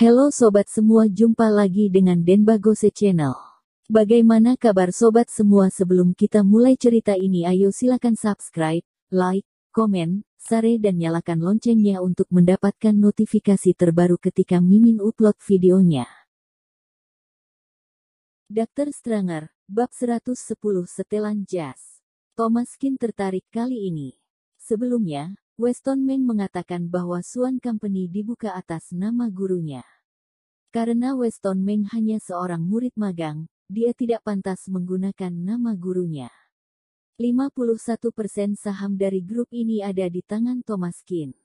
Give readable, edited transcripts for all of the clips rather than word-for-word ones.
Halo sobat semua, jumpa lagi dengan Denbagose Channel. Bagaimana kabar sobat semua? Sebelum kita mulai cerita ini, ayo silakan subscribe, like, komen, share dan nyalakan loncengnya untuk mendapatkan notifikasi terbaru ketika Mimin upload videonya. Dr. Stranger, Bab 110 Setelan Jas. Thomas Kin tertarik kali ini. Sebelumnya, Weston Meng mengatakan bahwa Suan Company dibuka atas nama gurunya. Karena Weston Meng hanya seorang murid magang, dia tidak pantas menggunakan nama gurunya. 51% saham dari grup ini ada di tangan Thomas Kin.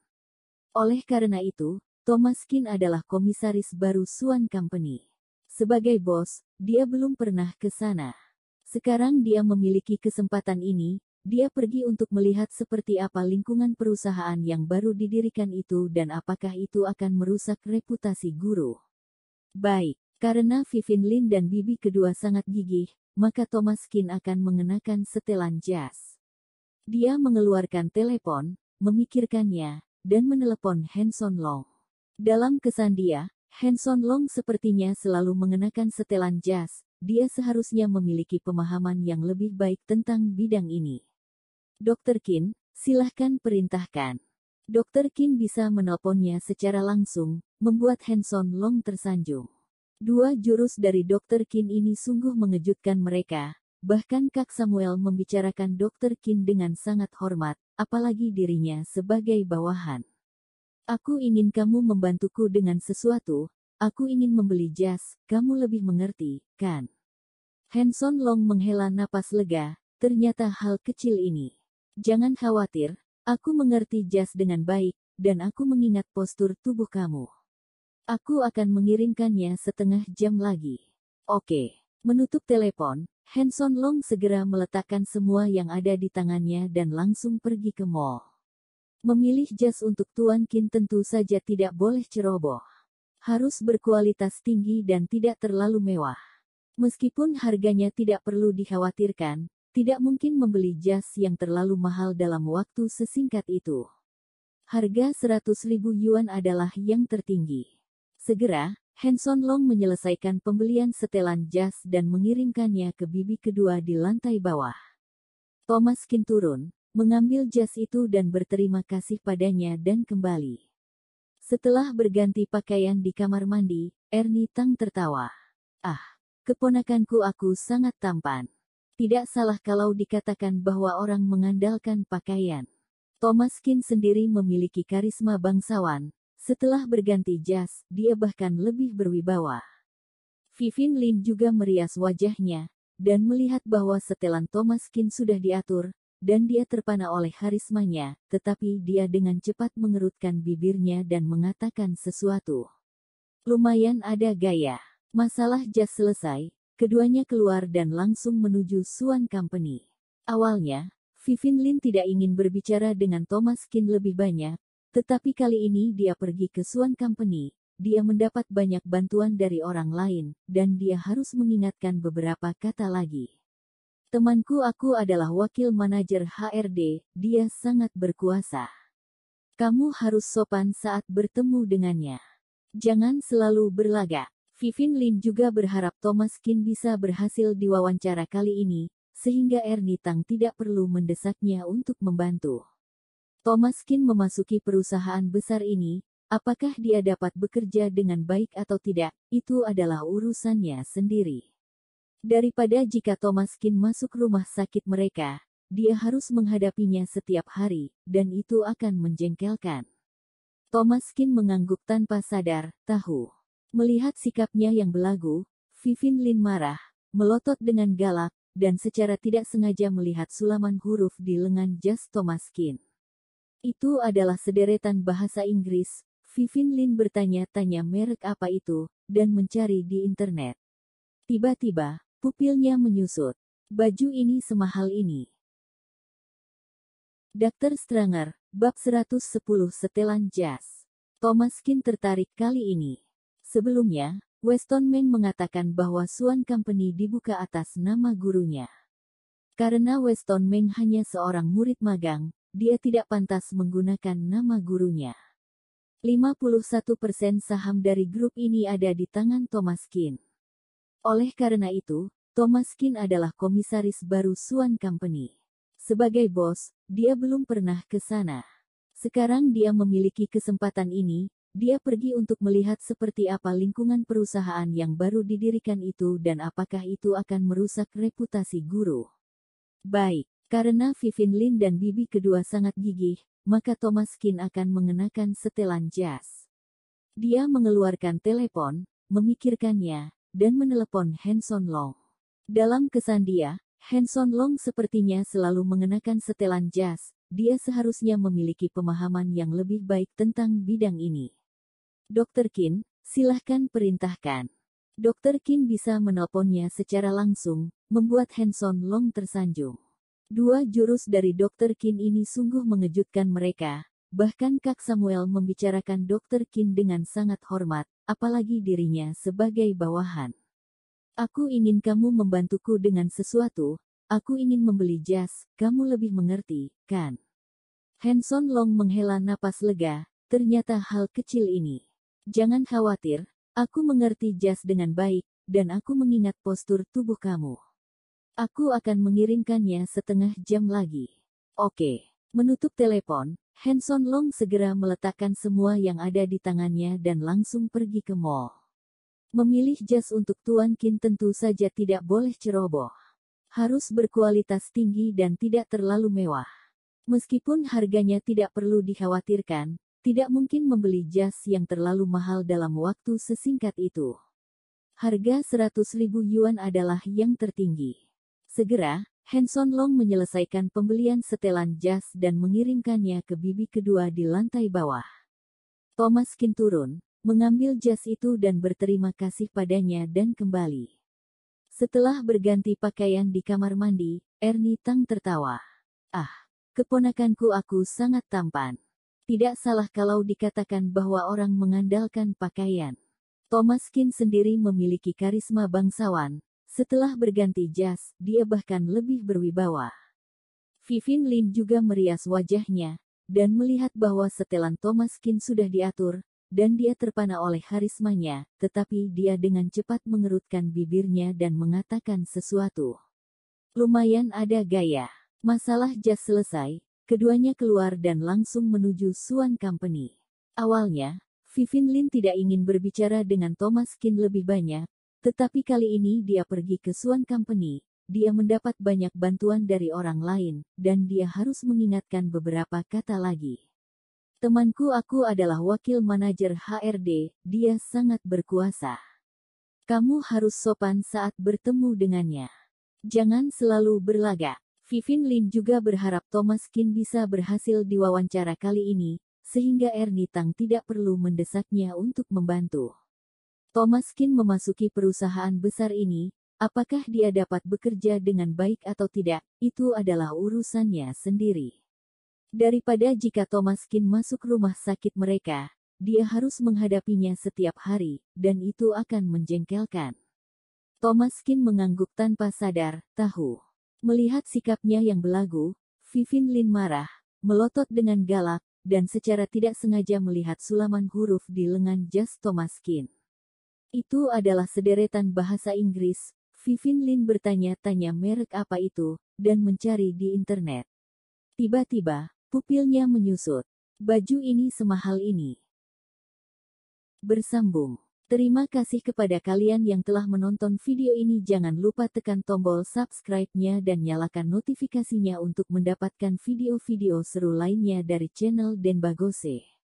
Oleh karena itu, Thomas Kin adalah komisaris baru Suan Company. Sebagai bos, dia belum pernah ke sana. Sekarang dia memiliki kesempatan ini. Dia pergi untuk melihat seperti apa lingkungan perusahaan yang baru didirikan itu dan apakah itu akan merusak reputasi guru. Baik, karena Vivin Lin dan Bibi kedua sangat gigih, maka Thomas Kin akan mengenakan setelan jas. Dia mengeluarkan telepon, memikirkannya, dan menelepon Hanson Long. Dalam kesan dia, Hanson Long sepertinya selalu mengenakan setelan jas. Dia seharusnya memiliki pemahaman yang lebih baik tentang bidang ini. Dr. Kin, silahkan perintahkan. Dr. Kin bisa menelponnya secara langsung, membuat Hanson Long tersanjung. Dua jurus dari Dr. Kin ini sungguh mengejutkan mereka, bahkan Kak Samuel membicarakan Dr. Kin dengan sangat hormat, apalagi dirinya sebagai bawahan. Aku ingin kamu membantuku dengan sesuatu, aku ingin membeli jas, kamu lebih mengerti, kan? Hanson Long menghela napas lega, ternyata hal kecil ini. Jangan khawatir, aku mengerti jas dengan baik, dan aku mengingat postur tubuh kamu. Aku akan mengirimkannya setengah jam lagi. Oke. Menutup telepon, Hanson Long segera meletakkan semua yang ada di tangannya dan langsung pergi ke mall. Memilih jas untuk Tuan Kin tentu saja tidak boleh ceroboh. Harus berkualitas tinggi dan tidak terlalu mewah. Meskipun harganya tidak perlu dikhawatirkan, tidak mungkin membeli jas yang terlalu mahal dalam waktu sesingkat itu. Harga 100.000 yuan adalah yang tertinggi. Segera, Hanson Long menyelesaikan pembelian setelan jas dan mengirimkannya ke bibi kedua di lantai bawah. Thomas Kin turun, mengambil jas itu dan berterima kasih padanya dan kembali. Setelah berganti pakaian di kamar mandi, Ernie Tang tertawa. Ah, keponakanku, aku sangat tampan. Tidak salah kalau dikatakan bahwa orang mengandalkan pakaian. Thomas Kin sendiri memiliki karisma bangsawan. Setelah berganti jas, dia bahkan lebih berwibawa. Vivin Lin juga merias wajahnya, dan melihat bahwa setelan Thomas Kin sudah diatur, dan dia terpana oleh karismanya, tetapi dia dengan cepat mengerutkan bibirnya dan mengatakan sesuatu. Lumayan ada gaya. Masalah jas selesai. Keduanya keluar dan langsung menuju Suan Company. Awalnya, Vivin Lin tidak ingin berbicara dengan Thomas Kin lebih banyak, tetapi kali ini dia pergi ke Suan Company. Dia mendapat banyak bantuan dari orang lain, dan dia harus mengingatkan beberapa kata lagi. Temanku, aku adalah wakil manajer HRD, dia sangat berkuasa. Kamu harus sopan saat bertemu dengannya. Jangan selalu berlagak. Vivin Lin juga berharap Thomas Kin bisa berhasil di wawancara kali ini, sehingga Ernie Tang tidak perlu mendesaknya untuk membantu. Thomas Kin memasuki perusahaan besar ini, apakah dia dapat bekerja dengan baik atau tidak, itu adalah urusannya sendiri. Daripada jika Thomas Kin masuk rumah sakit mereka, dia harus menghadapinya setiap hari, dan itu akan menjengkelkan. Thomas Kin mengangguk tanpa sadar, tahu. Melihat sikapnya yang belagu, Vivin Lin marah, melotot dengan galak, dan secara tidak sengaja melihat sulaman huruf di lengan jas Thomas Kin. Itu adalah sederetan bahasa Inggris. Vivin Lin bertanya-tanya merek apa itu, dan mencari di internet. Tiba-tiba, pupilnya menyusut. Baju ini semahal ini. Dr. Stranger, Bab 110 Setelan Jas. Thomas Kin tertarik kali ini. Sebelumnya, Weston Meng mengatakan bahwa Suan Company dibuka atas nama gurunya. Karena Weston Meng hanya seorang murid magang, dia tidak pantas menggunakan nama gurunya. 51% saham dari grup ini ada di tangan Thomas Keane. Oleh karena itu, Thomas Keane adalah komisaris baru Swan Company. Sebagai bos, dia belum pernah ke sana. Sekarang dia memiliki kesempatan ini, dia pergi untuk melihat seperti apa lingkungan perusahaan yang baru didirikan itu dan apakah itu akan merusak reputasi guru. Baik, karena Vivien Lin dan Bibi kedua sangat gigih, maka Thomas Keane akan mengenakan setelan jas. Dia mengeluarkan telepon, memikirkannya, dan menelepon Hanson Long. Dalam kesan dia, Hanson Long sepertinya selalu mengenakan setelan jas, dia seharusnya memiliki pemahaman yang lebih baik tentang bidang ini. Dr. Keane, silahkan perintahkan. Dr. Keane bisa menelponnya secara langsung, membuat Hanson Long tersanjung. Dua jurus dari Dr. Keane ini sungguh mengejutkan mereka, bahkan Kak Samuel membicarakan Dr. Keane dengan sangat hormat, apalagi dirinya sebagai bawahan. Aku ingin kamu membantuku dengan sesuatu, aku ingin membeli jas, kamu lebih mengerti, kan? Hanson Long menghela napas lega, ternyata hal kecil ini. Jangan khawatir, aku mengerti jas dengan baik, dan aku mengingat postur tubuh kamu. Aku akan mengirimkannya setengah jam lagi. Oke. Menutup telepon, Hanson Long segera meletakkan semua yang ada di tangannya dan langsung pergi ke mall. Memilih jas untuk Tuan Keane tentu saja tidak boleh ceroboh. Harus berkualitas tinggi dan tidak terlalu mewah. Meskipun harganya tidak perlu dikhawatirkan, tidak mungkin membeli jas yang terlalu mahal dalam waktu sesingkat itu. Harga 100.000 yuan adalah yang tertinggi. Segera, Hanson Long menyelesaikan pembelian setelan jas dan mengirimkannya ke bibi kedua di lantai bawah. Thomas Keane turun, mengambil jas itu dan berterima kasih padanya dan kembali. Setelah berganti pakaian di kamar mandi, Ernie Tang tertawa. Ah, keponakanku aku sangat tampan. Tidak salah kalau dikatakan bahwa orang mengandalkan pakaian. Thomas Keane sendiri memiliki karisma bangsawan. Setelah berganti jas, dia bahkan lebih berwibawa. Vivien Lin juga merias wajahnya, dan melihat bahwa setelan Thomas Keane sudah diatur, dan dia terpana oleh karismanya, tetapi dia dengan cepat mengerutkan bibirnya dan mengatakan sesuatu. Lumayan ada gaya. Masalah jas selesai, keduanya keluar dan langsung menuju Swan Company. Awalnya, Vivien Lin tidak ingin berbicara dengan Thomas Keane lebih banyak, tetapi kali ini dia pergi ke Swan Company, dia mendapat banyak bantuan dari orang lain, dan dia harus mengingatkan beberapa kata lagi. Temanku aku adalah wakil manajer HRD, dia sangat berkuasa. Kamu harus sopan saat bertemu dengannya. Jangan selalu berlagak. Vivien Lin juga berharap Thomas Keane bisa berhasil di wawancara kali ini, sehingga Ernie Tang tidak perlu mendesaknya untuk membantu. Thomas Keane memasuki perusahaan besar ini, apakah dia dapat bekerja dengan baik atau tidak, itu adalah urusannya sendiri. Daripada jika Thomas Keane masuk rumah sakit mereka, dia harus menghadapinya setiap hari, dan itu akan menjengkelkan. Thomas Keane mengangguk tanpa sadar, tahu. Melihat sikapnya yang belagu, Vivien Lin marah, melotot dengan galak, dan secara tidak sengaja melihat sulaman huruf di lengan jas Thomas Keane. Itu adalah sederetan bahasa Inggris. Vivien Lin bertanya-tanya merek apa itu, dan mencari di internet. Tiba-tiba, pupilnya menyusut. Baju ini semahal ini. Bersambung. Terima kasih kepada kalian yang telah menonton video ini. Jangan lupa tekan tombol subscribe-nya dan nyalakan notifikasinya untuk mendapatkan video-video seru lainnya dari channel Denbagose.